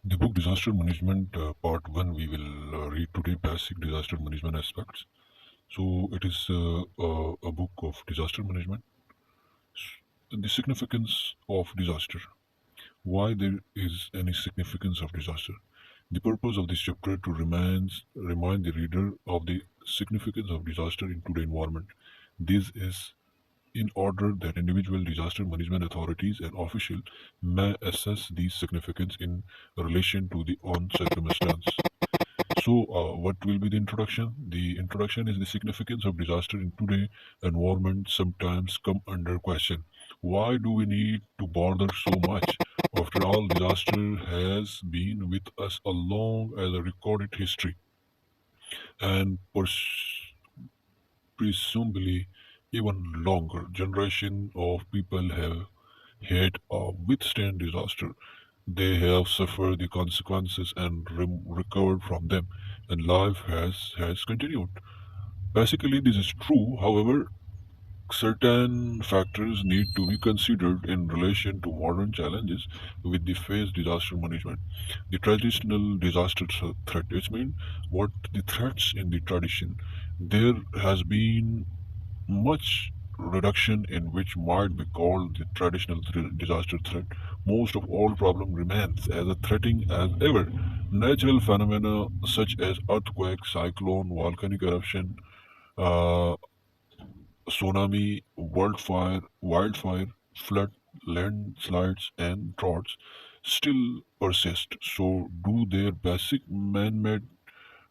The book Disaster Management, Part 1, we will read today basic disaster management aspects. So, it is a book of disaster management. The significance of disaster. Why there is any significance of disaster. The purpose of this chapter to remind the reader of the significance of disaster in today's environment. This is in order that individual disaster management authorities and officials may assess the significance in relation to the on circumstance. So, what will be the introduction? The introduction is the significance of disaster in today's environment sometimes come under question. Why do we need to bother so much? After all, disaster has been with us as long as a recorded history, and presumably even longer. Generation of people have had withstand disaster. They have suffered the consequences and recovered from them, and life has continued. Basically, this is true. However, certain factors need to be considered in relation to modern challenges with the phase disaster management. The traditional disaster threat, it means what the threats in the tradition. There has been much reduction in which might be called the traditional disaster threat. Most of all problem remains as a threatening as ever. Natural phenomena such as earthquake, cyclone, volcanic eruption, uh, tsunami, wildfire, flood, landslides, and droughts still persist. So do their basic man-made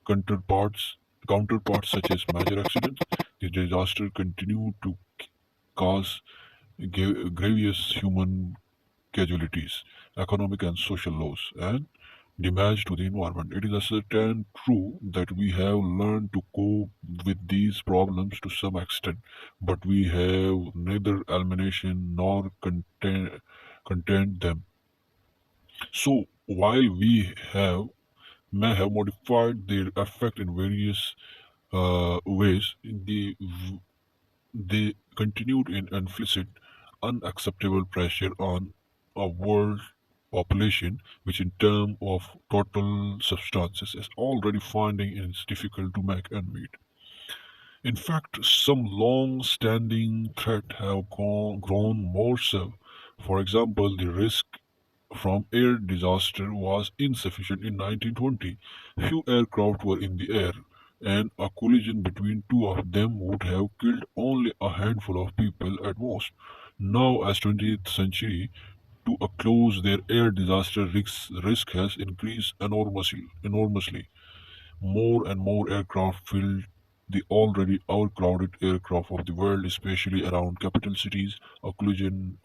counterparts counterparts such as major accidents. The disaster continue to cause grievous human casualties, economic and social loss, and damage to the environment. It is a certain true that we have learned to cope with these problems to some extent, but we have neither elimination nor contained them. So while we have may have modified their effect in various ways, they continued in implicit, unacceptable pressure on a world population, which in terms of total substances is already finding it difficult to make and meet. In fact, some long-standing threats have grown more so. For example, the risk from air disaster was insufficient in 1920. Few aircraft were in the air, and a collision between two of them would have killed only a handful of people at most. Now, as 20th century to a close, their air disaster risk has increased enormously. More and more aircraft fill the already overcrowded aircraft of the world, especially around capital cities. A collision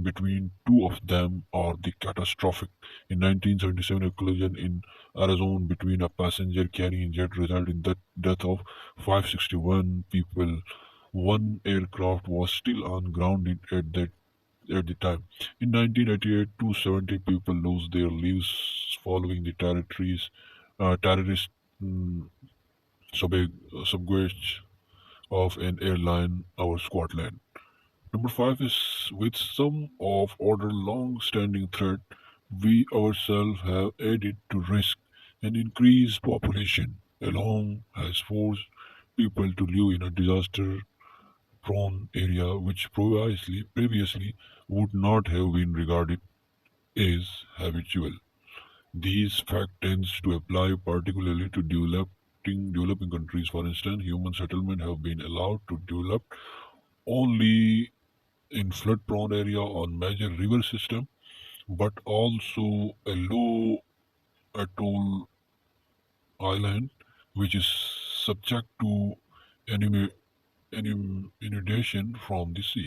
between two of them are the catastrophic. In 1977, a collision in Arizona between a passenger carrying jet resulted in the death of 561 people. One aircraft was still ungrounded at the time. In 1988, 270 people lost their lives following the terrorist mm, subgauge of an airline over Scotland. Number five is with some of order long-standing threat, we ourselves have added to risk. An increased population alone has forced people to live in a disaster-prone area which previously would not have been regarded as habitual. These facts tends to apply particularly to developing countries. For instance, human settlement have been allowed to develop only in flood-prone area on major river system, but also a low atoll island which is subject to inundation from the sea.